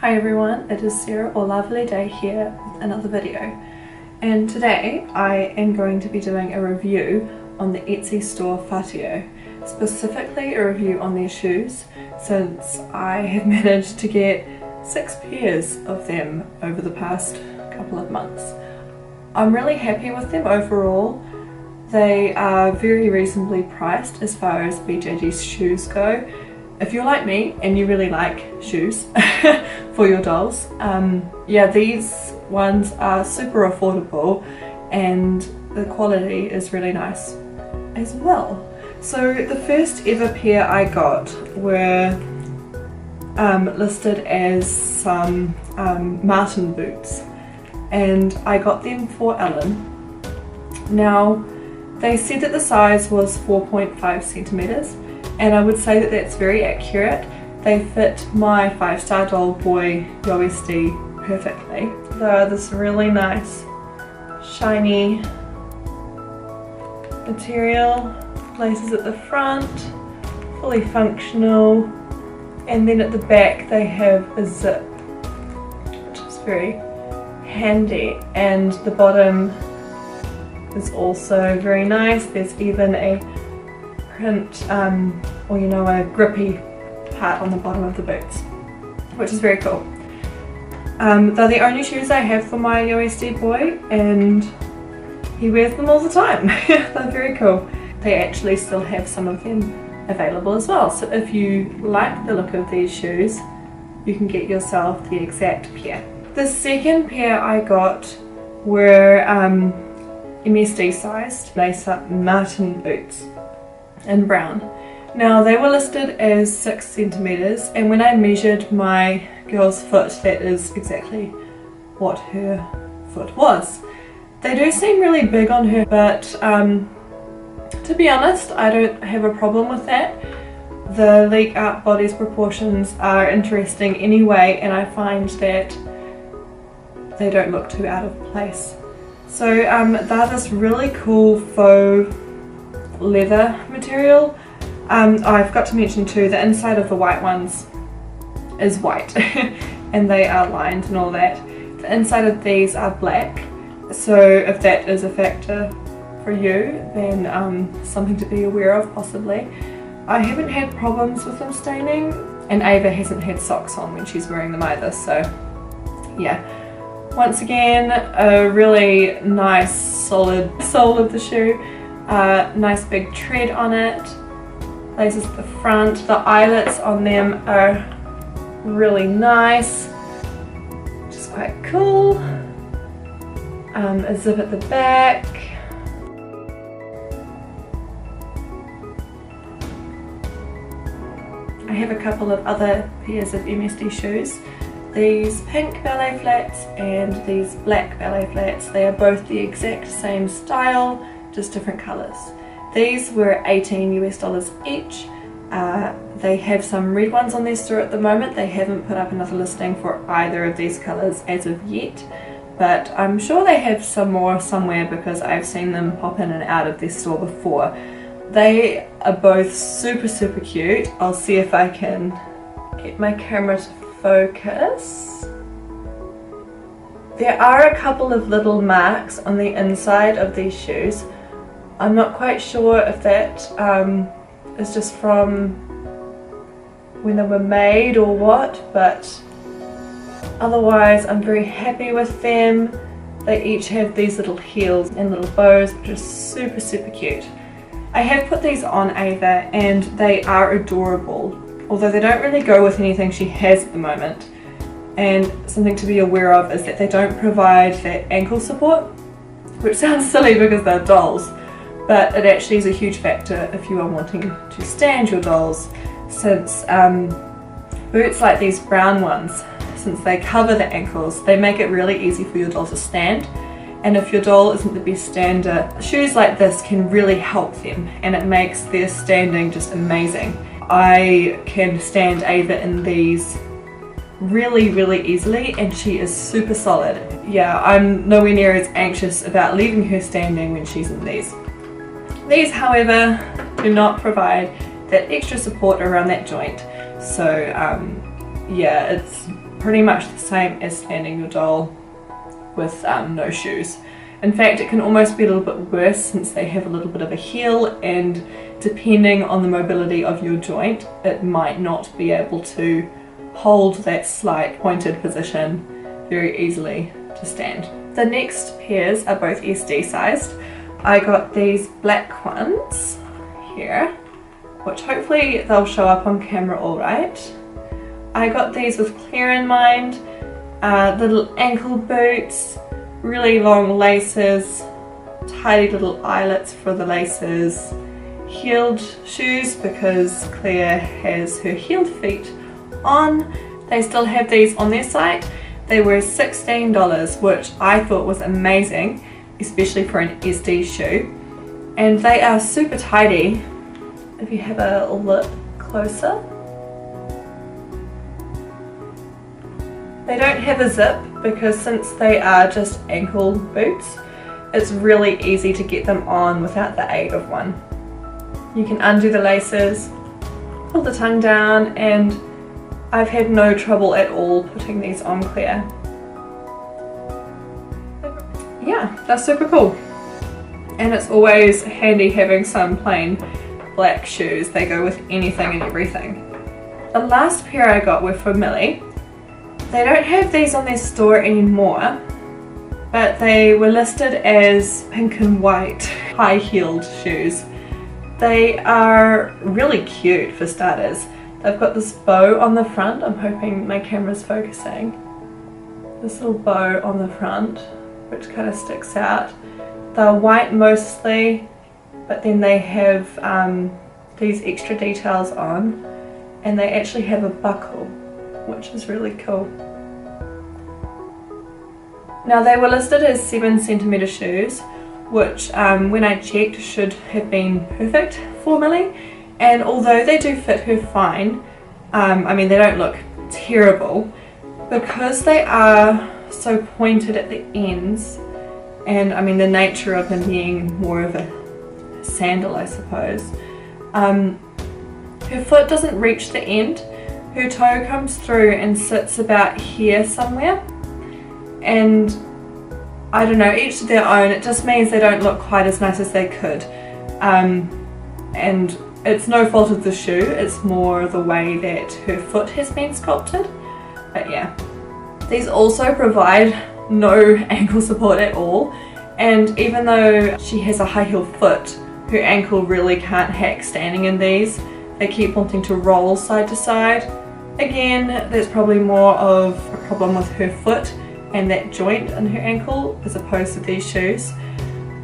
Hi everyone, it is Sarah or Lovely Day here with another video, and today I am going to be doing a review on the Etsy store Fatio, specifically a review on their shoes, since I have managed to get 6 pairs of them over the past couple of months. I'm really happy with them overall. They are very reasonably priced as far as BJD shoes go. If you're like me and you really like shoes for your dolls, yeah, these ones are super affordable and the quality is really nice as well. So the first ever pair I got were listed as some Martens boots, and I got them for Ellen. Now they said that the size was 4.5 centimeters, and I would say that that's very accurate. They fit my 5-star doll boy Yoesti perfectly. They're this really nice shiny material, laces at the front, fully functional, and then at the back they have a zip, which is very handy, and the bottom is also very nice. There's even a print or a grippy part on the bottom of the boots, which is very cool. They're the only shoes I have for my Yoesti boy, and he wears them all the time. They're very cool. They actually still have some of them available as well, so if you like the look of these shoes you can get yourself the exact pair. The second pair I got were MSD sized lace-up Martens boots in brown. Now they were listed as 6 centimeters, and when I measured my girl's foot, that is exactly what her foot was. They do seem really big on her, but to be honest, I don't have a problem with that. The Leak Art body's proportions are interesting anyway, and I find that they don't look too out of place. So they're this really cool faux leather material. I forgot to mention too, the inside of the white ones is white and they are lined and all that. The inside of these are black, so if that is a factor for you, then something to be aware of possibly. I haven't had problems with them staining, and Ava hasn't had socks on when she's wearing them either, so yeah. Once again, a really nice solid sole of the shoe, nice big tread on it, laces at the front. The eyelets on them are really nice, which is quite cool. A zip at the back. I have a couple of other pairs of MSD shoes. These pink Ballet Flats and these black Ballet Flats. They are both the exact same style, just different colours. These were $18 US each. They have some red ones on their store at the moment. They haven't put up another listing for either of these colours as of yet, but I'm sure they have some more somewhere because I've seen them pop in and out of their store before. They are both super cute. I'll see if I can get my camera to focus. There are a couple of little marks on the inside of these shoes. I'm not quite sure if that is just from when they were made or what, but otherwise I'm very happy with them. They each have these little heels and little bows, which is super cute. I have put these on Ava and they are adorable, although they don't really go with anything she has at the moment. And something to be aware of is that they don't provide that ankle support, which sounds silly because they're dolls, but it actually is a huge factor if you are wanting to stand your dolls, since boots like these brown ones, since they cover the ankles, they make it really easy for your doll to stand. And if your doll isn't the best stander, shoes like this can really help them, and it makes their standing just amazing. I can stand Ava in these really easily, and she is super solid. Yeah, I'm nowhere near as anxious about leaving her standing when she's in these. These, however, do not provide that extra support around that joint, so yeah, it's pretty much the same as standing your doll with no shoes. In fact, it can almost be a little bit worse since they have a little bit of a heel, and depending on the mobility of your joint, it might not be able to hold that slight pointed position very easily to stand. The next pairs are both SD sized. I got these black ones here, which hopefully they'll show up on camera all right. I got these with Claire in mind, little ankle boots, really long laces, tidy little eyelets for the laces, heeled shoes because Claire has her heeled feet on. They still have these on their site. They were $16, which I thought was amazing, especially for an SD shoe. And they are super tidy. If you have a look closer. They don't have a zip because since they are just ankle boots, it's really easy to get them on without the aid of one. You can undo the laces, pull the tongue down, and I've had no trouble at all putting these on Claire. Yeah, they're super cool. And it's always handy having some plain black shoes. They go with anything and everything. The last pair I got were for Millie. They don't have these on their store anymore, but they were listed as pink and white high-heeled shoes. They are really cute for starters. They've got this bow on the front. I'm hoping my camera's focusing. This little bow on the front, which kind of sticks out. They're white mostly, but then they have these extra details on, and they actually have a buckle, which is really cool. Now they were listed as 7cm shoes, which when I checked should have been perfect for Millie, and although they do fit her fine, I mean they don't look terrible, because they are so pointed at the ends, and I mean the nature of them being more of a sandal I suppose, her foot doesn't reach the end. Her toe comes through and sits about here somewhere, and I don't know, each to their own. It just means they don't look quite as nice as they could, and it's no fault of the shoe, it's more the way that her foot has been sculpted. But yeah, these also provide no ankle support at all, and even though she has a high heel foot, her ankle really can't hack standing in these. They keep wanting to roll side to side. Again, there's probably more of a problem with her foot and that joint in her ankle as opposed to these shoes.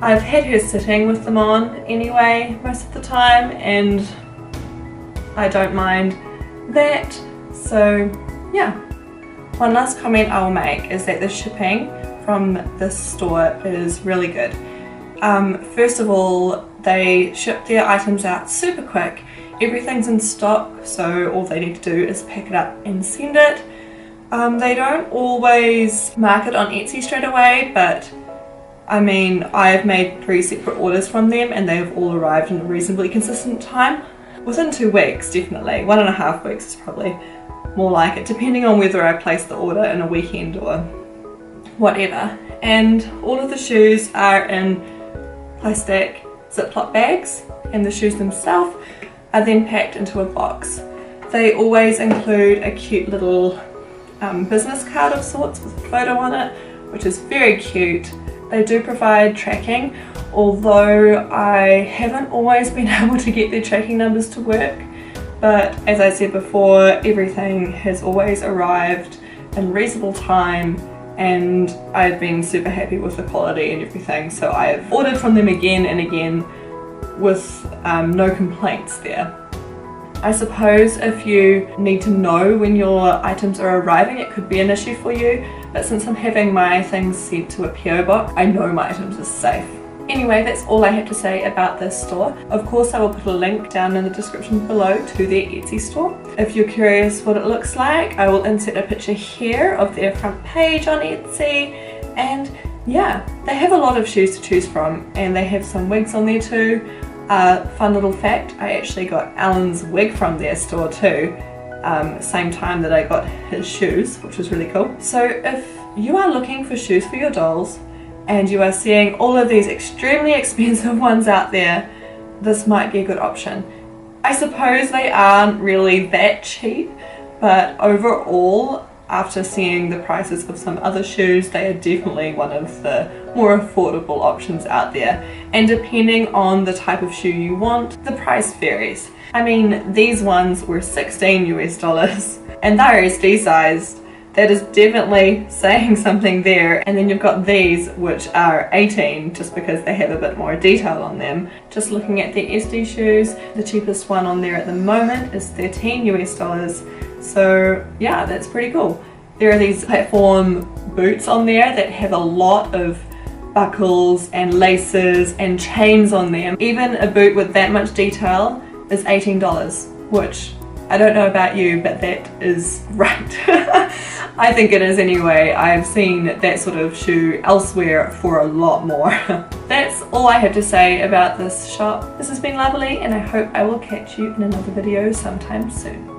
I've had her sitting with them on anyway most of the time, and I don't mind that. So yeah. One last comment I will make is that the shipping from this store is really good. First of all, they ship their items out super quick. Everything's in stock, so all they need to do is pack it up and send it. They don't always mark it on Etsy straight away, but I mean, I've made 3 separate orders from them and they have all arrived in a reasonably consistent time. Within 2 weeks, definitely. 1.5 weeks is probably more like it, depending on whether I place the order in a weekend or whatever. And all of the shoes are in plastic Ziploc bags, and the shoes themselves are then packed into a box. They always include a cute little business card of sorts with a photo on it, which is very cute. They do provide tracking, although I haven't always been able to get their tracking numbers to work. But as I said before, everything has always arrived in reasonable time, and I've been super happy with the quality and everything, so I've ordered from them again and again with no complaints there. I suppose if you need to know when your items are arriving, it could be an issue for you, but since I'm having my things sent to a PO box, I know my items are safe. Anyway, that's all I have to say about this store. Of course, I will put a link down in the description below to their Etsy store. If you're curious what it looks like, I will insert a picture here of their front page on Etsy. And yeah, they have a lot of shoes to choose from, and they have some wigs on there too. Fun little fact, I actually got Alan's wig from their store too, same time that I got his shoes, which was really cool. So if you are looking for shoes for your dolls and you are seeing all of these extremely expensive ones out there, this might be a good option. I suppose they aren't really that cheap, but overall, after seeing the prices of some other shoes, they are definitely one of the more affordable options out there. And depending on the type of shoe you want, the price varies. I mean, these ones were $16 US and they're SD sized. That is definitely saying something there. And then you've got these, which are 18 just because they have a bit more detail on them. Just looking at the SD shoes, the cheapest one on there at the moment is $13 US. So yeah, that's pretty cool. There are these platform boots on there that have a lot of buckles and laces and chains on them. Even a boot with that much detail is $18, which I don't know about you, but that is right. I think it is anyway. I've seen that sort of shoe elsewhere for a lot more. That's all I have to say about this shop. This has been lovely, and I hope I will catch you in another video sometime soon.